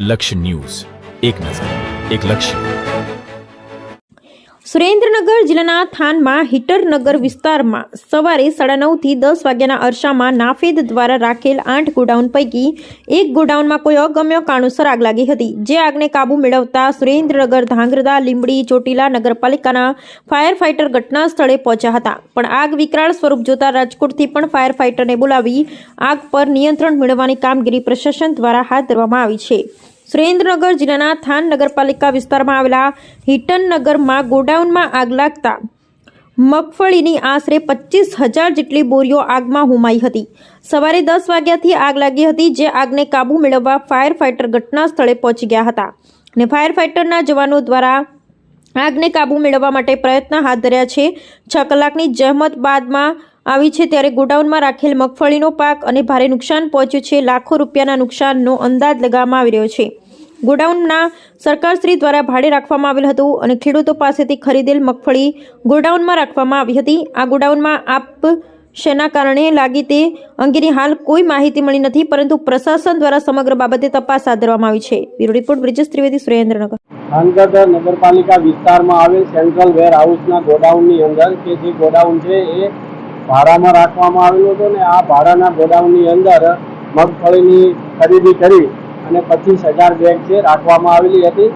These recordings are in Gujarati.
લક્ષ્ય ન્યૂઝ, એક નજર, એક લક્ષ્ય. સુરેન્દ્રનગર જિલ્લાના થાનમાં હીટરનગર વિસ્તારમાં સવારે 9:30 થી 10 વાગ્યાના અરસામાં નાફેદ દ્વારા રાખેલ 8 ગોડાઉન પૈકી એક ગોડાઉનમાં કોઈ અગમ્ય કારણોસર આગ લાગી હતી, જે આગને કાબુ મેળવતા સુરેન્દ્રનગર, ધાંગધ્રા, લીંબડી, ચોટીલા નગરપાલિકાના ફાયર ફાઇટર ઘટના સ્થળે પહોંચ્યા હતા. પણ આગ વિકરાળ સ્વરૂપ જોતા રાજકોટથી પણ ફાયર ફાઇટરને બોલાવી આગ પર નિયંત્રણ મેળવવાની કામગીરી પ્રશાસન દ્વારા હાથ ધરવામાં આવી છે. સુરેન્દ્રનગર જિલ્લાના થાન નગરપાલિકા વિસ્તારમાં આવેલા હીટરનગરમાં ગોડાઉનમાં આગ લાગતા મગફળીની આશરે 25,000 જેટલી બોરીઓ આગમાં હોમાઈ હતી. સવારે 10 વાગ્યાથી આગ લાગી હતી, જે આગને કાબુ મેળવવા ફાયર ફાઇટર ઘટના સ્થળે પહોંચી ગયા હતા અને ફાયર ફાઇટરના જવાનો દ્વારા આગને કાબુ મેળવવા માટે પ્રયત્ન હાથ ધર્યા છે. 6 કલાકની જહેમત બાદમાં આવી છે, ત્યારે ગોડાઉનમાં રાખેલ મગફળીનો પાક અને ભારે નુકસાન પહોંચ્યું છે. લાખો રૂપિયાના નુકસાનનો અંદાજ લગાવવામાં આવી રહ્યો છે. ગોડાઉનના સરકારશ્રી દ્વારા ભાડે રાખવામાં આવેલ હતું અને ખેડૂતો પાસેથી ખરીદેલ મગફળી ગોડાઉનમાં રાખવામાં આવી હતી. આ ગોડાઉનમાં આપ શેના કારણે લાગી તે અંગેની હાલ કોઈ માહિતી મળી નથી, પરંતુ પ્રશાસન દ્વારા સમગ્ર બાબતે તપાસ હાથ ધરવામાં આવી છે. Bureau report Brijesh Trivedi, Surendranagar. ધાંગધ્રા નગરપાલિકા વિસ્તારમાં આવેલ સેન્ટ્રલ વેર હાઉસના ગોડાઉનની અંદર કે જે ગોડાઉન છે એ ભાડામાં રાખવામાં આવેલું હતું ને આ ભાડાના ગોડાઉનની અંદર મગફળીની ખરીદી કરી અને 25,000 બેગ છે રાખવામાં આવેલી હતી.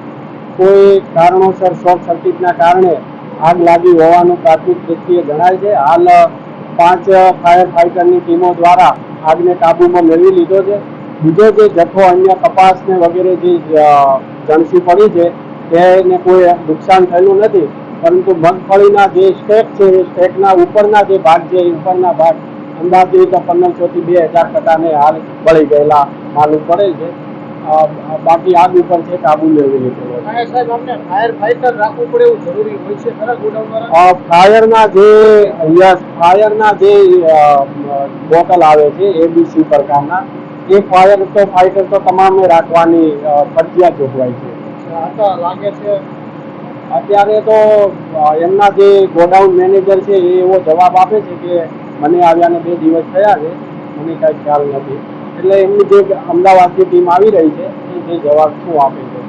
કોઈ કારણોસર શોર્ટ સર્કિટના કારણે આગ લાગી હોવાનું પ્રાથમિક દ્રષ્ટિએ જણાય છે. હાલ 5 ફાયર ફાઇટરની ટીમો દ્વારા આગને કાબૂમાં મેળવી લીધો છે. બીજો જે જથ્થો અન્ય કપાસ ને વગેરે જે જણસી પડી છે તેને કોઈ નુકસાન થયેલું નથી, પરંતુ મગફળીના જે સ્ટેક છે એ સ્ટેકના ઉપરના જે ભાગ છે એ ઉપરના ભાગ અંદાજે 1500 થી 2000 કટાને હાલ બળી ગયેલા માલુમ પડે છે. બાકી આગ ઉપર છે કાબુ મેળવી લીધો. ફાયર ફાઇટર રાખવું પડે એવું જરૂરી હોય છે ખરા ગોડાઉનમાં? ફાયરના જે બોટલ આવે છે ABC પ્રકારના એ ફાઇટર તો તમામે રાખવાની ફરજિયાત જોગવાઈ છે. લાગે છે અત્યારે તો એમના જે ગોડાઉન મેનેજર છે એ એવો જવાબ આપે છે કે મને આવ્યાને 2 દિવસ થયા છે, મને કાંઈ ખ્યાલ નથી. એટલે એમની જે અમદાવાદની ટીમ આવી રહી છે એ જે જવાબ શું આપે છે